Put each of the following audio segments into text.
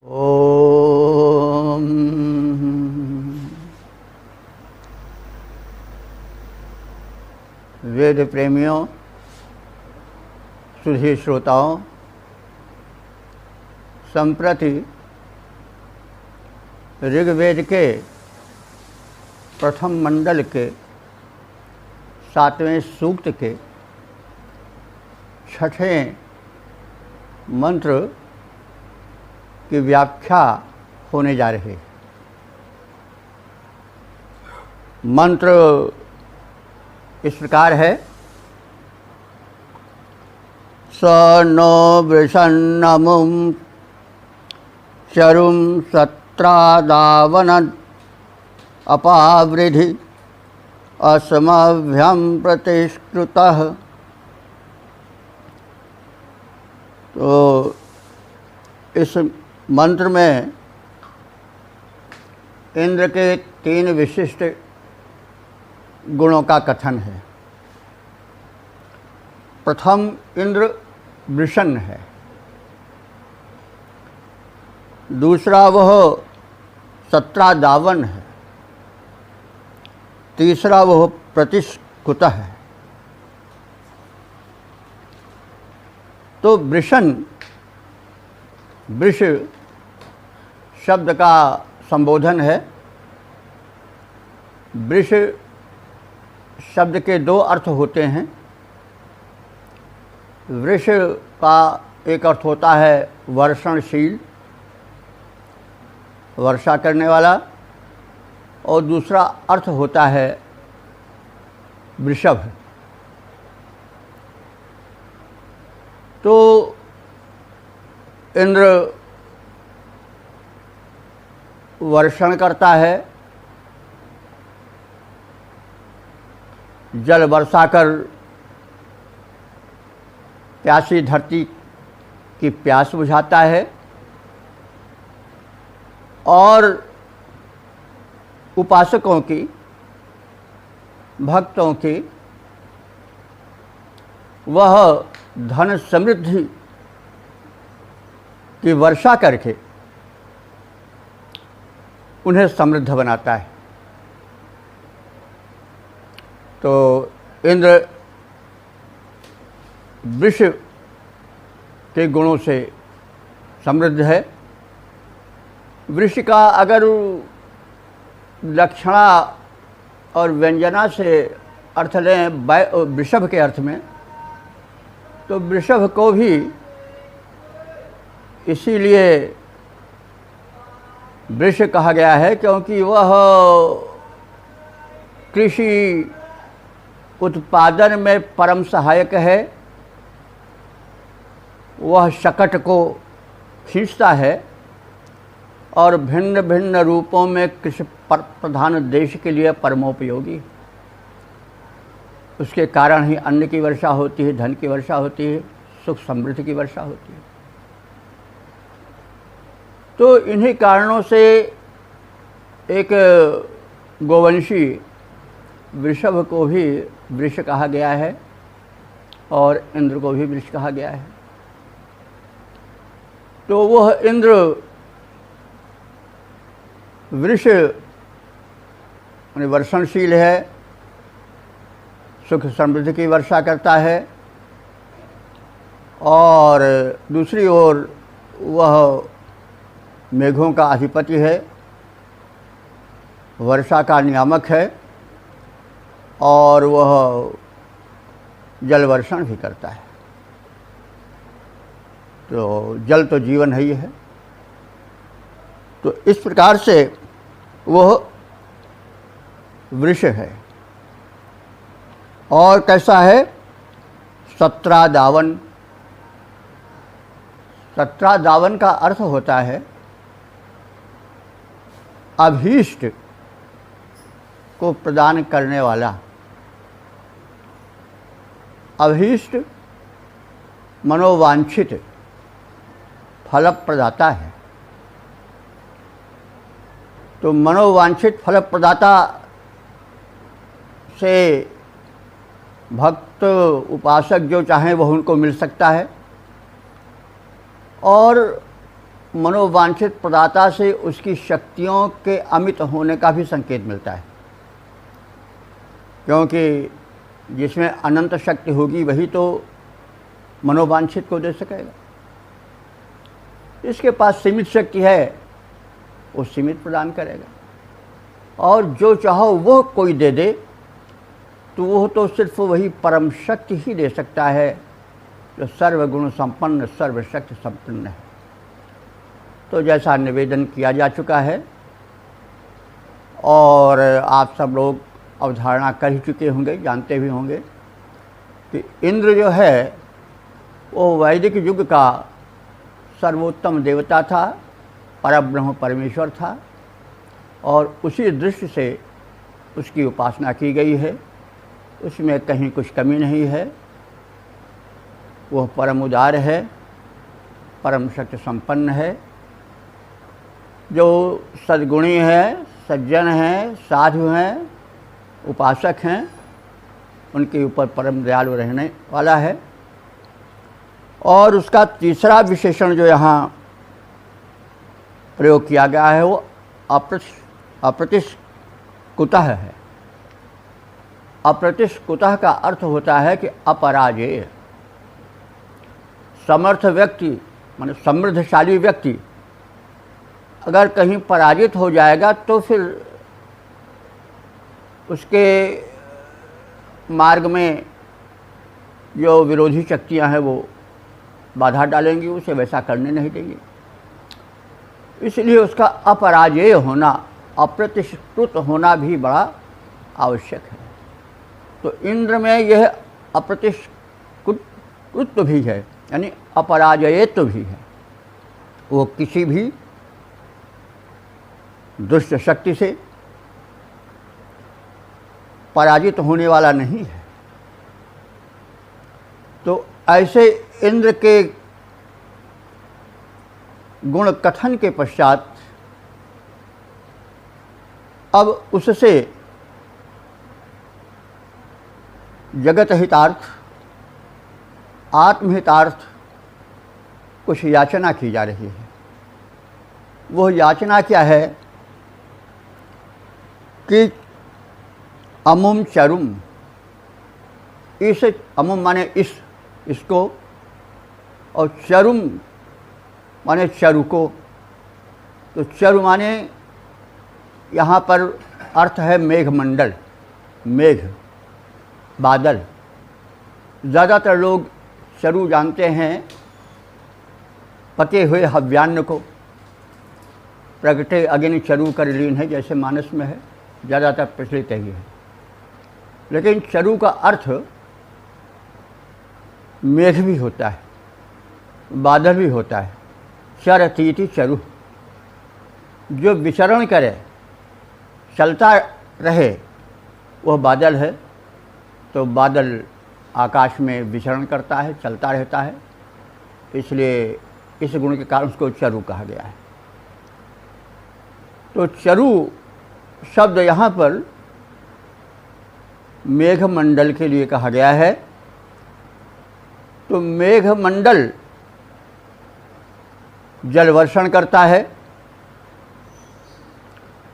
ओम। वेद प्रेमियों, सुधी श्रोताओं, संप्रति ऋग्वेद के प्रथम मंडल के 7वें सूक्त के 6ठें मंत्र की व्याख्या होने जा रही है। मंत्र इस प्रकार है। स नो वृषन्नमुं चरुं सत्रादावन अपावृधि असमभ्यं प्रतिष्कृतः। तो इस मंत्र में इंद्र के 3 विशिष्ट गुणों का कथन है। प्रथम, इंद्र वृषण है। दूसरा, वह सत्रादावन है। तीसरा, वह प्रतिष्कृत है। तो वृषण, वृष शब्द का संबोधन है। वृष शब्द के 2 अर्थ होते हैं। वृष का एक अर्थ होता है वर्षणशील, वर्षा करने वाला, और दूसरा अर्थ होता है वृषभ। तो इंद्र वर्षण करता है, जल बरसा कर प्यासी धरती की प्यास बुझाता है, और उपासकों की, भक्तों की वह धन समृद्धि की वर्षा करके उन्हें समृद्ध बनाता है। तो इंद्र वृष के गुणों से समृद्ध है। वृष का अगर लक्षणा और व्यंजना से अर्थ लें वृषभ के अर्थ में, तो वृषभ को भी इसीलिए वृष कहा गया है क्योंकि वह कृषि उत्पादन में परम सहायक है। वह शकट को खींचता है और भिन्न भिन्न रूपों में कृषि प्रधान देश के लिए परमोपयोगी। उसके कारण ही अन्न की वर्षा होती है, धन की वर्षा होती है, सुख समृद्धि की वर्षा होती है। तो इन्हीं कारणों से एक गोवंशी वृषभ को भी वृष कहा गया है और इंद्र को भी वृष कहा गया है। तो वह इंद्र वृष वर्षणशील है, सुख समृद्धि की वर्षा करता है, और दूसरी ओर वह मेघों का अधिपति है, वर्षा का नियामक है, और वह जल वर्षण भी करता है। तो जल तो जीवन है ही है। तो इस प्रकार से वह वृष है। और कैसा है? सत्रादावन। सत्रादावन का अर्थ होता है अभीष्ट को प्रदान करने वाला। अभीष्ट मनोवांछित फलप्रदाता है। तो मनोवांछित फलप्रदाता से भक्त उपासक जो चाहें वह उनको मिल सकता है, और मनोवांछित प्रदाता से उसकी शक्तियों के अमित होने का भी संकेत मिलता है, क्योंकि जिसमें अनंत शक्ति होगी वही तो मनोवांछित को दे सकेगा। इसके पास सीमित शक्ति है, वो सीमित प्रदान करेगा, और जो चाहो वो कोई दे दे तो वो तो सिर्फ वही परम शक्ति ही दे सकता है जो सर्वगुण संपन्न सर्वशक्ति संपन्न है। तो जैसा निवेदन किया जा चुका है और आप सब लोग अवधारणा कर ही चुके होंगे, जानते भी होंगे कि इंद्र जो है वो वैदिक युग का सर्वोत्तम देवता था, परब्रह्म परमेश्वर था, और उसी दृष्टि से उसकी उपासना की गई है। उसमें कहीं कुछ कमी नहीं है। वह परम उदार है, परम शक्ति संपन्न है, जो सद्गुणी है, सज्जन हैं, साधु हैं, उपासक हैं, उनके ऊपर परम दयालु रहने वाला है। और उसका तीसरा विशेषण जो यहाँ प्रयोग किया गया है वो अप्रतिष्कुतः है। अप्रतिष्कुतः का अर्थ होता है कि अपराजेय। समर्थ व्यक्ति माने समृद्धशाली व्यक्ति अगर कहीं पराजित हो जाएगा तो फिर उसके मार्ग में जो विरोधी शक्तियां हैं वो बाधा डालेंगी, उसे वैसा करने नहीं देंगी। इसलिए उसका अपराजेय होना, अप्रतिष्कृत होना भी बड़ा आवश्यक है। तो इंद्र में यह अप्रतिष्कृत भी है, यानी अपराजयत्व भी है। वो किसी भी दुष्ट शक्ति से पराजित होने वाला नहीं है। तो ऐसे इंद्र के गुण कथन के पश्चात अब उससे जगत हितार्थ, आत्महितार्थ कुछ याचना की जा रही है। वह याचना क्या है कि अमुम चरुम, इस अमुम माने इसको, और चरुम माने चरु को। तो चरु माने यहाँ पर अर्थ है मेघमंडल, मेघ, बादल। ज़्यादातर लोग चरु जानते हैं पके हुए हव्यान्न को, प्रगटे अग्नि चरु कर लीन है, जैसे मानस में है, ज़्यादातर प्रचलित है। लेकिन चरु का अर्थ मेघ भी होता है, बादल भी होता है। चरतीति चरु, जो विचरण करे, चलता रहे, वह बादल है। तो बादल आकाश में विचरण करता है, चलता रहता है, इसलिए इस गुण के कारण उसको चरु कहा गया है। तो चरु शब्द यहाँ पर मेघमंडल के लिए कहा गया है। तो मेघमंडल जल वर्षण करता है,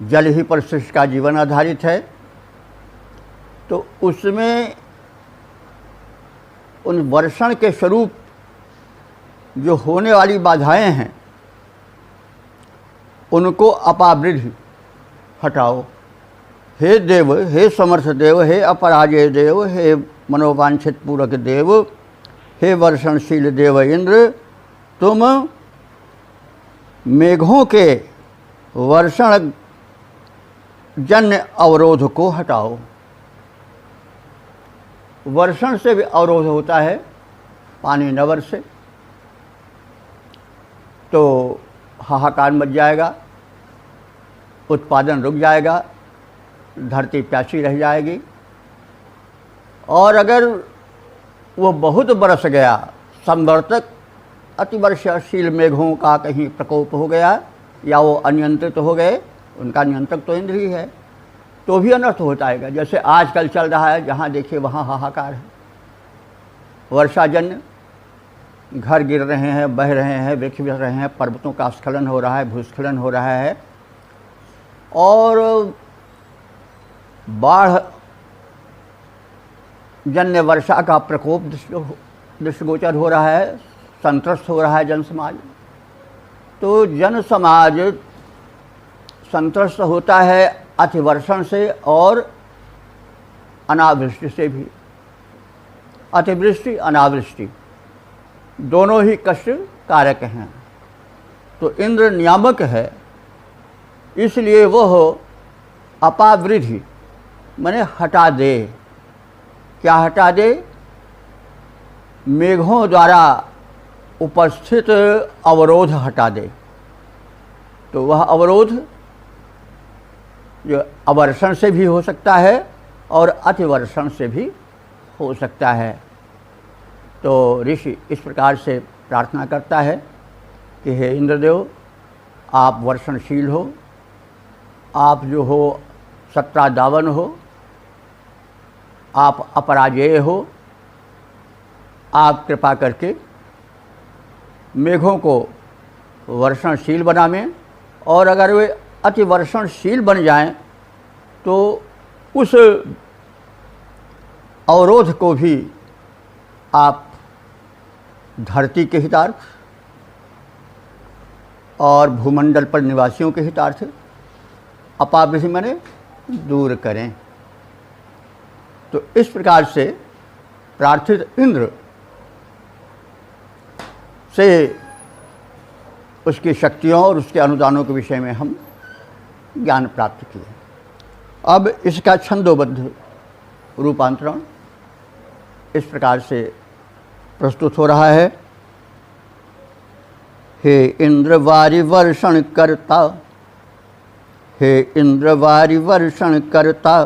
जल ही पर सृष्टि का जीवन आधारित है। तो उसमें उन वर्षण के स्वरूप जो होने वाली बाधाएं हैं उनको अपावृद्धि हटाओ। हे देव, हे समर्थ देव, हे अपराजय देव, हे मनोवांछित पूरक देव, हे वर्षणशील देव इंद्र, तुम मेघों के वर्षण जन्य अवरोध को हटाओ। वर्षण से भी अवरोध होता है, पानी न बरसे तो हाहाकार मच जाएगा, उत्पादन रुक जाएगा, धरती प्यासी रह जाएगी। और अगर वो बहुत बरस गया, संवर्तक अतिवर्षाशील मेघों का कहीं प्रकोप हो गया या वो अनियंत्रित हो गए, उनका नियंत्रक तो इंद्र ही है, तो भी अनर्थ होता है। जैसे आजकल चल रहा है, जहाँ देखिए वहाँ हाहाकार है, वर्षाजन्य घर गिर रहे हैं, बह रहे हैं, वृक्ष गिर रहे हैं, पर्वतों का स्खलन हो रहा है, भूस्खलन हो रहा है और बाढ़ जन्य वर्षा का प्रकोप दृष्टिगोचर हो रहा है, संत्रस्त हो रहा है जन समाज। तो जन समाज संत्रस्त होता है अतिवर्षण से और अनावृष्टि से भी। अतिवृष्टि अनावृष्टि दोनों ही कष्ट कारक हैं। तो इंद्र नियामक है, इसलिए वह अपावृद्धि माने हटा दे। क्या हटा दे? मेघों द्वारा उपस्थित अवरोध हटा दे। तो वह अवरोध जो अवर्षण से भी हो सकता है और अतिवर्षण से भी हो सकता है। तो ऋषि इस प्रकार से प्रार्थना करता है कि हे इंद्रदेव, आप वर्षणशील हो, आप जो हो सत्तादावन हो, आप अपराजेय हो, आप कृपा करके मेघों को वर्षणशील बनावें और अगर वे अति वर्षणशील बन जाएं तो उस अवरोध को भी आप धरती के हितार्थ और भूमंडल पर निवासियों के हितार्थ अपावृद्धि माने दूर करें। तो इस प्रकार से प्रार्थित इंद्र से उसकी शक्तियों और उसके अनुदानों के विषय में हम ज्ञान प्राप्त किए। अब इसका छंदोबद्ध रूपांतरण इस प्रकार से प्रस्तुत हो रहा है। हे इंद्र वारि वर्षण करता, हे इंद्र वारि वर्षण करता,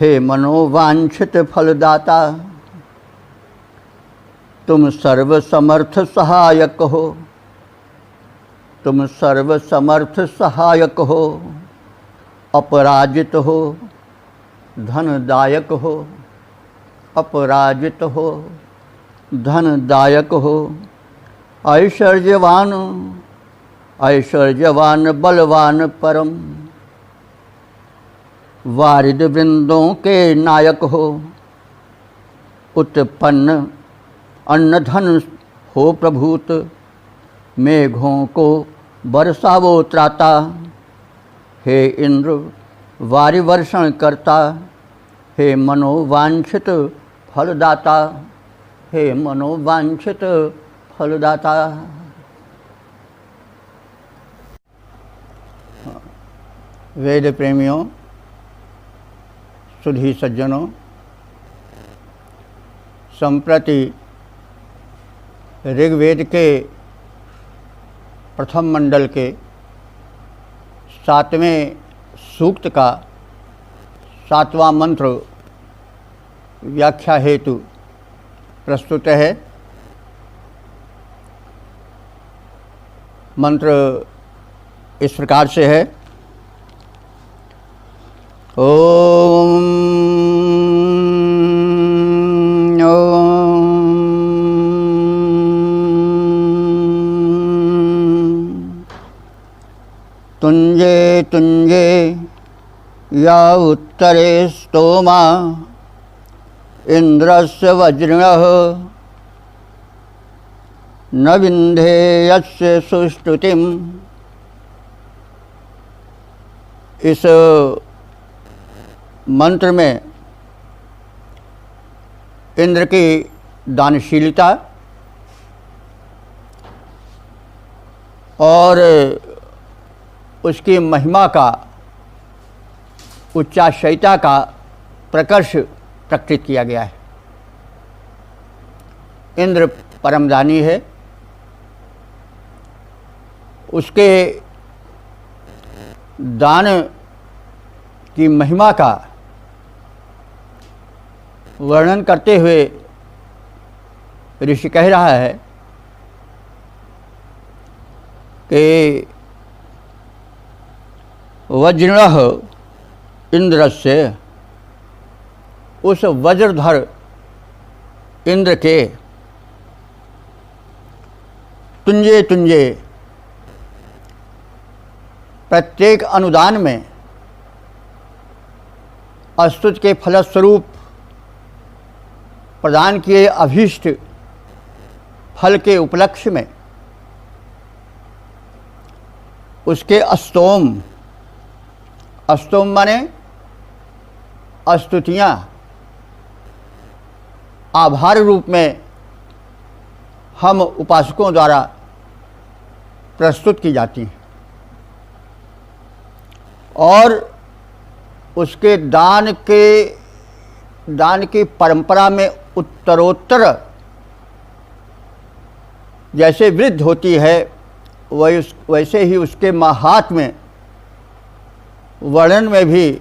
हे मनोवांछित फलदाता, तुम सर्व समर्थ सहायक हो, तुम सर्व समर्थ सहायक हो, अपराजित हो, धनदायक हो, अपराजित हो, धनदायक हो, ऐश्वर्यवान, ऐश्वर्यवान बलवान परम, वारिद वृंदों के नायक हो, उत्पन्न अन्न धन हो प्रभूत, मेघों को बरसावो त्राता, हे इंद्र वारि वर्षण करता, हे मनोवांछित फलदाता, हे मनोवांछित फलदाता। वेद प्रेमियों, सुधी सज्जनों, संप्रति ऋग्वेद के प्रथम मंडल के 7वें सूक्त का 7वां मंत्र व्याख्या हेतु प्रस्तुत है। मंत्र इस प्रकार से है। ओम तुंजे तुंजे या उत्तरे स्तोमा इंद्रस्य वज्रिणः न विन्धेयस्य सुष्टुतिम। इस मंत्र में इंद्र की दानशीलता और उसकी महिमा का, उच्चाशयता का प्रकर्ष प्रकटित किया गया है। इंद्र परमदानी है, उसके दान की महिमा का वर्णन करते हुए ऋषि कह रहा है कि वज्रिणः इंद्रस्य, उस वज्रधर इंद्र के, तुंजे तुंजे, प्रत्येक अनुदान में अस्तुति के फलस्वरूप प्रदान किए अभीष्ट फल के उपलक्ष्य में उसके स्तोम, स्तोम माने स्तुतियाँ आभार रूप में हम उपासकों द्वारा प्रस्तुत की जाती हैं और उसके दान की परंपरा में उत्तरोत्तर जैसे वृद्धि होती है वैसे ही उसके महात्म्य वर्णन में भी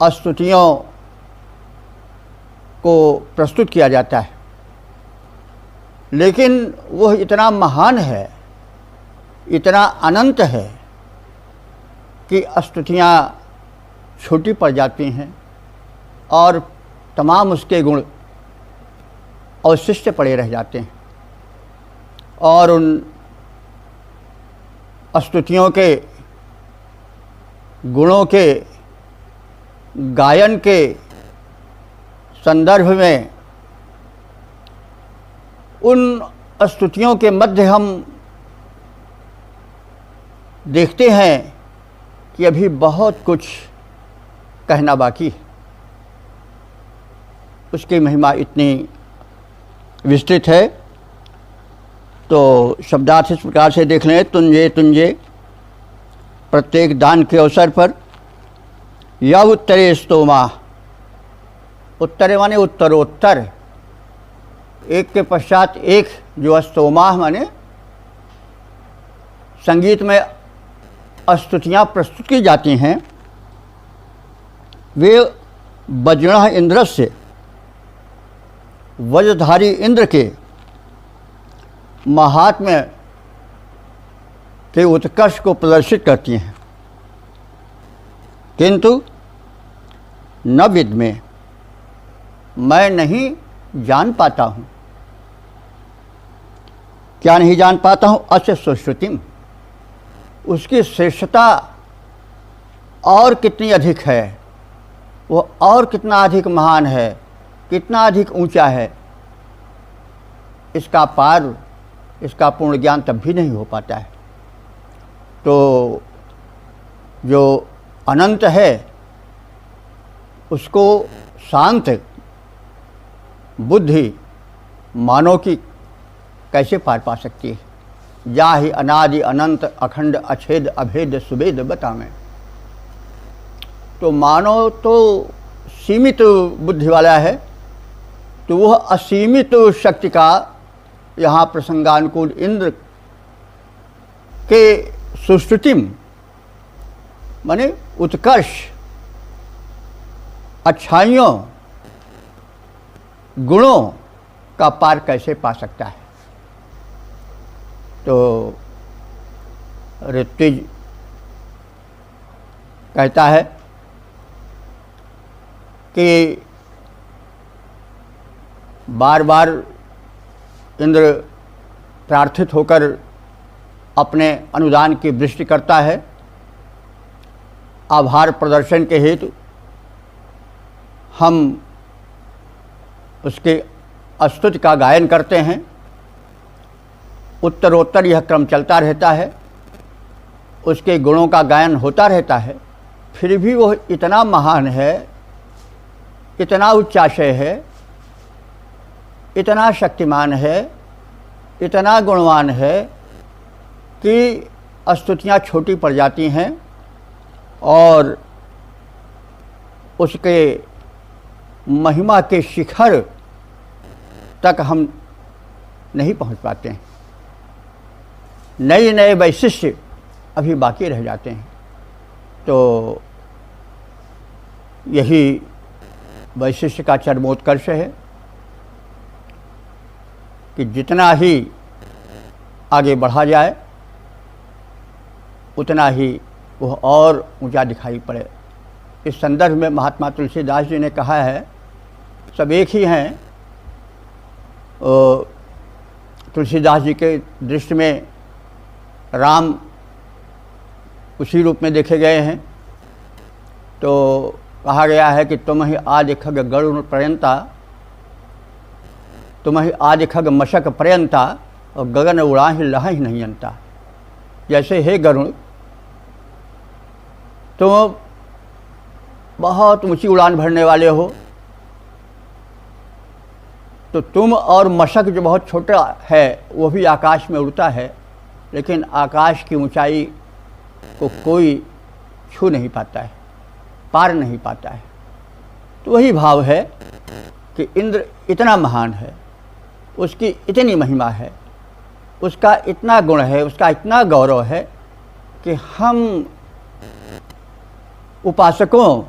स्तुतियों को प्रस्तुत किया जाता है। लेकिन वह इतना महान है, इतना अनंत है कि स्तुतियाँ छोटी पड़ जाती हैं और तमाम उसके गुण अवशिष्ट पड़े रह जाते हैं और उन स्तुतियों के गुणों के गायन के संदर्भ में उन स्तुतियों के मध्य हम देखते हैं कि अभी बहुत कुछ कहना बाकी है। उसकी महिमा इतनी विस्तृत है। तो शब्दार्थ इस प्रकार से देख लें, तुंजे तुंजे, प्रत्येक दान के अवसर पर या उत्तरे स्तोमा, उत्तरे माने उत्तरोत्तर, एक के पश्चात एक, जो स्तोमा माने संगीत में स्तुतियाँ प्रस्तुत की जाती हैं, वे वज्रः इंद्र से, वज्रधारी इंद्र के महात्म्य के उत्कर्ष को प्रदर्शित करती हैं। किंतु न विद में, मैं नहीं जान पाता हूँ। क्या नहीं जान पाता हूँ? अस्य सुश्रुतिम, उसकी श्रेष्ठता और कितनी अधिक है, वो और कितना अधिक महान है, कितना अधिक ऊंचा है, इसका पार, इसका पूर्ण ज्ञान तब भी नहीं हो पाता है। तो जो अनंत है उसको शांत बुद्धि मानव की कैसे पार पा सकती है? जा ही अनादि अनंत अखंड अछेद अभेद सुभेद बतावें। तो मानव तो सीमित बुद्धि वाला है, तो वह असीमित शक्ति का यहाँ प्रसंगानुकूल इंद्र के सुश्रुतिम माने उत्कर्ष, अच्छाइयों, गुणों का पार कैसे पा सकता है? तो ऋत्विज कहता है कि बार बार इंद्र प्रार्थित होकर अपने अनुदान की वृष्टि करता है। आभार प्रदर्शन के हेतु हम उसके स्तुति का गायन करते हैं। उत्तरोत्तर यह क्रम चलता रहता है, उसके गुणों का गायन होता रहता है। फिर भी वह इतना महान है, इतना उच्चाशय है, इतना शक्तिमान है, इतना गुणवान है कि स्तुतियाँ छोटी पड़ जाती हैं और उसके महिमा के शिखर तक हम नहीं पहुंच पाते हैं। नए नए वैशिष्ट अभी बाकी रह जाते हैं। तो यही वैशिष्ट का चरमोत्कर्ष है कि जितना ही आगे बढ़ा जाए उतना ही वह और ऊंचा दिखाई पड़े। इस संदर्भ में महात्मा तुलसीदास जी ने कहा है, सब एक ही हैं, तुलसीदास जी के दृष्टि में राम उसी रूप में देखे गए हैं। तो कहा गया है कि तुम ही आदि खग गरुण पर्यंता, तुम ही आदि खग मशक पर्यंता, और गगन उड़ा ही लहा ही नहीं अंता। जैसे हे गरुण, तुम बहुत ऊंची उड़ान भरने वाले हो, तो तुम और मशक जो बहुत छोटा है वो भी आकाश में उड़ता है, लेकिन आकाश की ऊंचाई को कोई छू नहीं पाता है, पार नहीं पाता है। तो वही भाव है कि इंद्र इतना महान है, उसकी इतनी महिमा है, उसका इतना गुण है, उसका इतना गौरव है कि हम उपासकों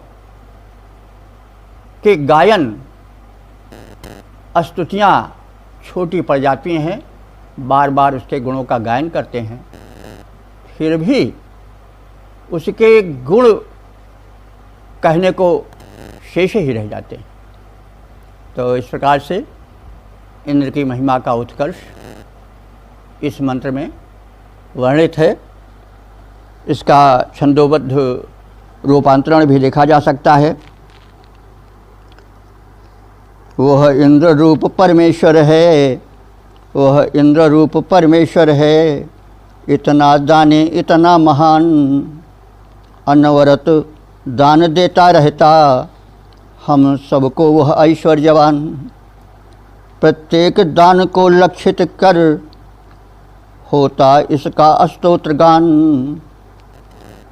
के गायन स्तुतियाँ छोटी पड़ जाती हैं, बार बार उसके गुणों का गायन करते हैं, फिर भी उसके गुण कहने को शेष ही रह जाते हैं। तो इस प्रकार से इंद्र की महिमा का उत्कर्ष इस मंत्र में वर्णित है। इसका छंदोबद्ध रूपांतरण भी देखा जा सकता है। वह इंद्र रूप परमेश्वर है, वह इंद्र रूप परमेश्वर है, इतना दाने इतना महान, अनवरत दान देता रहता, हम सबको वह ऐश्वर्यवान। प्रत्येक दान को लक्षित कर होता इसका स्तोत्र गान,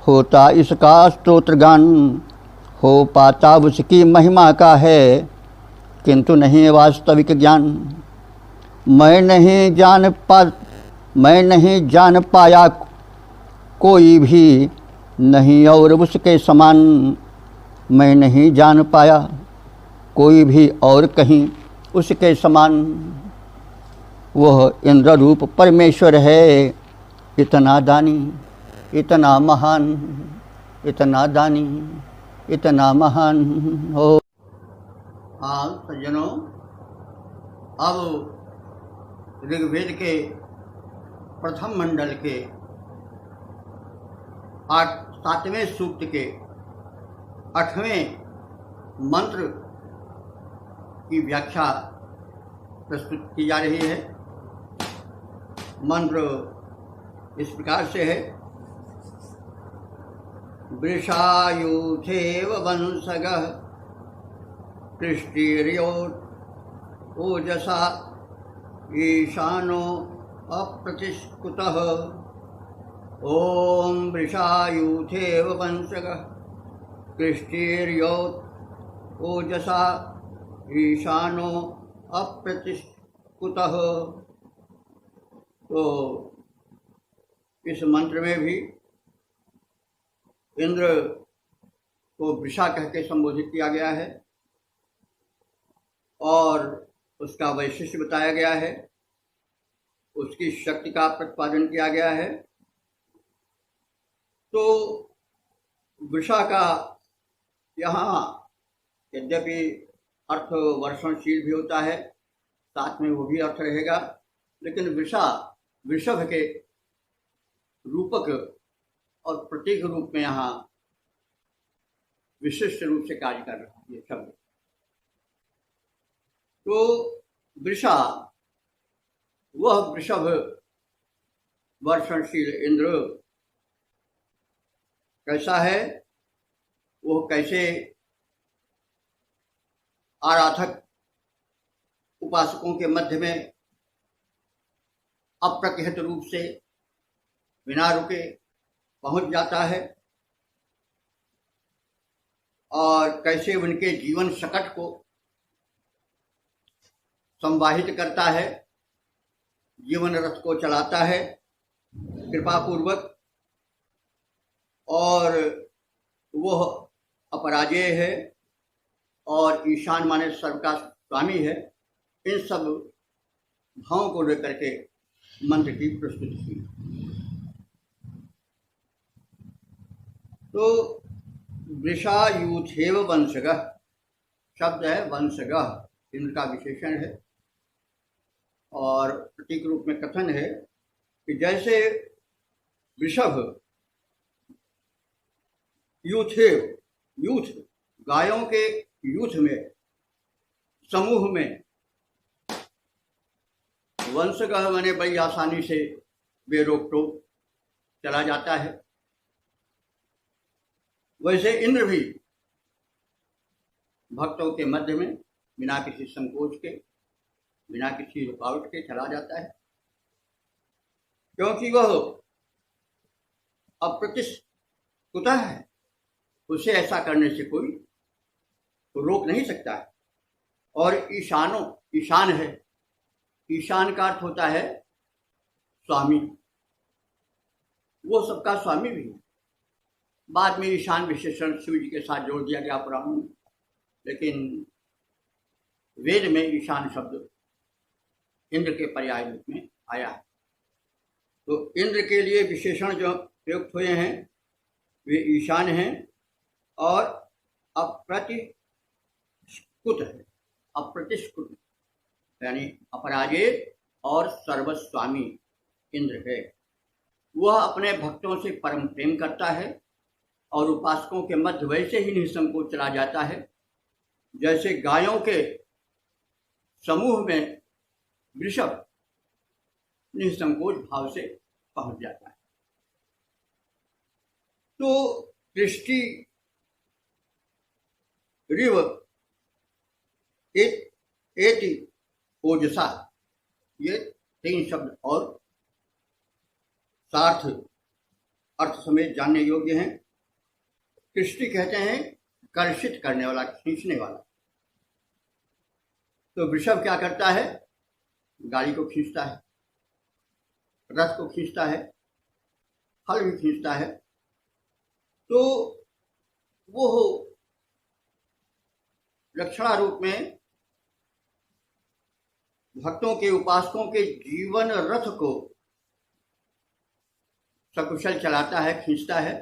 होता इसका स्तोत्र गान, हो पाता उसकी महिमा का है, किंतु नहीं वास्तविक ज्ञान। मैं नहीं जान पाया कोई भी नहीं और उसके समान, मैं नहीं जान पाया कोई भी और कहीं उसके समान। वह इंद्र रूप परमेश्वर है, इतना दानी इतना महान, इतना दानी इतना महान हो। हाँ सज्जनों, अब ऋग्वेद के प्रथम मंडल के 7वें सूक्त के 8वें मंत्र की व्याख्या प्रस्तुत की जा रही है। मंत्र इस प्रकार से है। वृषायुथेव वंशगः कृष्टिर्योत् ओजसा ईशानो अप्रतिष्कुतः। ओम वृषायुथेव वंशगः कृष्टिर्योत् ओजसा ईशानो अप्रतिष्कुतः। तो इस मंत्र में भी इंद्र को वृषा कह के संबोधित किया गया है और उसका वैशिष्ट्य बताया गया है, उसकी शक्ति का प्रतिपादन किया गया है। तो वृषा का यहाँ यद्यपि अर्थ वर्षणशील भी होता है, साथ में वो भी अर्थ रहेगा, लेकिन वृषा वृषभ के रूपक और प्रतीक रूप में यहाँ विशिष्ट रूप से कार्य कर रहा है ये शब्द। तो वृषा वह वृषभ वर्षणशील इंद्र कैसा है, वो कैसे आराधक उपासकों के मध्य में अप्रतिहत रूप से बिना रुके पहुंच जाता है और कैसे उनके जीवन सकट को संवाहित करता है, जीवन रथ को चलाता है कृपा पूर्वक, और वह अपराजेय है और ईशान माने सर्व का स्वामी है। इन सब भावों को लेकर के मंत्र की प्रस्तुति की। तो वृषायुथेव वंशगः शब्द है, वंशगः इंद्र का विशेषण है। और प्रतीक रूप में कथन है कि जैसे वृषभ यूथ गायों के यूथ में समूह में वंशगह बने बड़ी आसानी से बेरोक टोक चला जाता है, वैसे इंद्र भी भक्तों के मध्य में बिना किसी संकोच के, बिना किसी रुकावट के चला जाता है, क्योंकि वह अप्रतिष्ठित है। उसे ऐसा करने से कोई रोक नहीं सकता है। और ईशान है। ईशान का अर्थ होता है स्वामी, वो सबका स्वामी भी है। बाद में ईशान विशेषण शिव जी के साथ जोड़ दिया गया पुराणों में, लेकिन वेद में ईशान शब्द इंद्र के पर्याय रूप में आया है। तो इंद्र के लिए विशेषण जो प्रयुक्त हुए हैं वे ईशान हैं और अप्रतिष्ठित है। अप्रतिष्ठित यानी अपराजेय और सर्वस्वामी इंद्र है। वह अपने भक्तों से परम प्रेम करता है और उपासकों के मध्य वैसे ही निसंकोच चला जाता है जैसे गायों के समूह में वृषभ निसंकोच भाव से पहुंच जाता है। तो दृष्टि रिव एति ओजसा, ये 3 शब्द और सार्थ अर्थ समेत जानने योग्य हैं। कृष्टि कहते हैं कर्षित करने वाला, खींचने वाला। तो वृषभ क्या करता है? गाड़ी को खींचता है, रथ को खींचता है, हल भी खींचता है। तो वो लक्षणा रूप में भक्तों के, उपासकों के जीवन रथ को सकुशल चलाता है, खींचता है।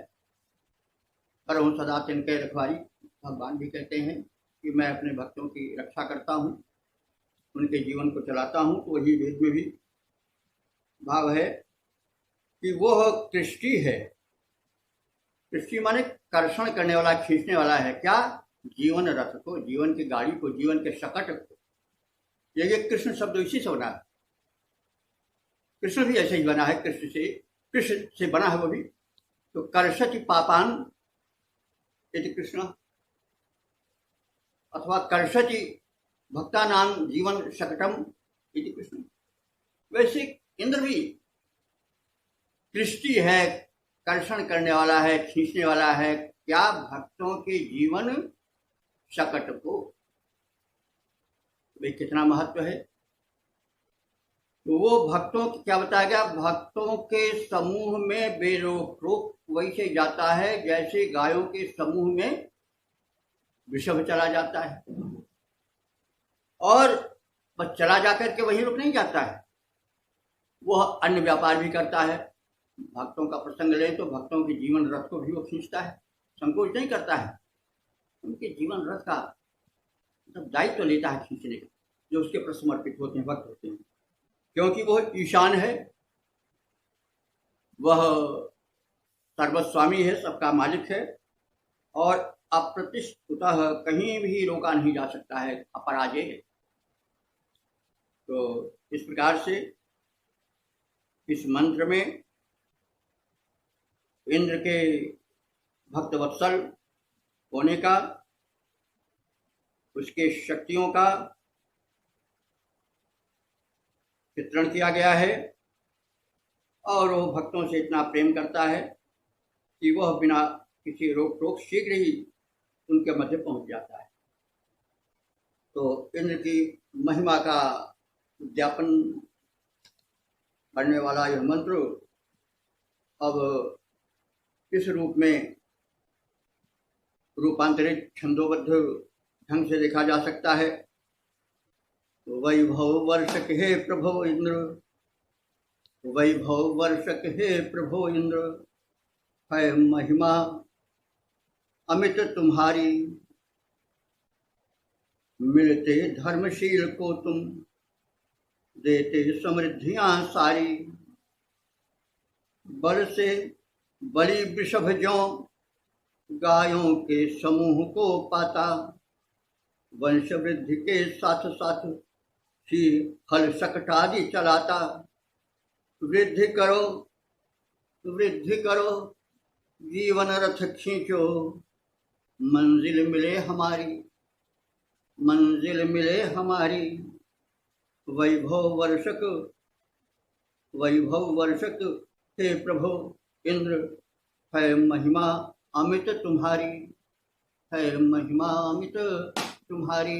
पर हूँ सदा तिनके रखवारी, भगवान भी कहते हैं कि मैं अपने भक्तों की रक्षा करता हूँ, उनके जीवन को चलाता हूँ। तो वही वेद में भी भाव है कि वह कृष्टि है। कृष्टि माने कर्षण करने वाला, खींचने वाला है। क्या? जीवन रथ को, जीवन की गाड़ी को, जीवन के शकट को। ये कृष्ण शब्द इसी से बना है। कृष्ण भी ऐसे ही बना है, कृष्ण से बना है वो भी। तो कर्षति पापान यदि कृष्ण, अथवा कर्षति भक्तानां जीवन शकटम यदि कृष्ण। वैसे इंद्र भी कृष्टि है, कर्षण करने वाला है, खींचने वाला है। क्या? भक्तों के जीवन शकट को। वे कितना महत्व है। तो वो भक्तों की, क्या बताया गया? भक्तों के समूह में बेरोक टोक वैसे जाता है जैसे गायों के समूह में वृषभ चला जाता है। और बस चला जाकर के वहीं रुक नहीं जाता है, वह अन्य व्यापार भी करता है। भक्तों का प्रसंग लें तो भक्तों के जीवन रथ को भी वो खींचता है, संकोच नहीं करता है। उनके जीवन रथ का दायित्व लेता है खींचने का, जो उसके प्रति समर्पित होते हैं, भक्त होते हैं। क्योंकि वह ईशान है, वह सर्वस्वामी है, सबका मालिक है और अप्रतिष्ठित, कहीं भी रोका नहीं जा सकता है, अपराजेय है। तो इस प्रकार से इस मंत्र में इंद्र के भक्त वत्सल होने का, उसके शक्तियों का चित्रण किया गया है। और वो भक्तों से इतना प्रेम करता है कि वह बिना किसी रोक टोक शीघ्र ही उनके मध्य पहुंच जाता है। तो इंद्र की महिमा का उद्यापन करने वाला यह मंत्र अब इस रूप में रूपांतरित छंदोबद्ध ढंग से देखा जा सकता है। तो वैभव वर्षक हे प्रभो इंद्र, वैभव वर्षक हे प्रभो इंद्र, है महिमा अमित तुम्हारी, मिलते धर्मशील को तुम देते समृद्धियां सारी। बल से बलि वृषभ ज्यों गायों के समूह को पाता। वंश वृद्धि के साथ साथ शीर फल शकटादि चलाता। वृद्धि करो वृद्धि करो जीवन रथ खींचो। मंजिल मिले हमारी मंजिल मिले हमारी। वैभव वर्षक हे प्रभु इंद्र। है महिमा अमित तुम्हारी है महिमा अमित तुम्हारी।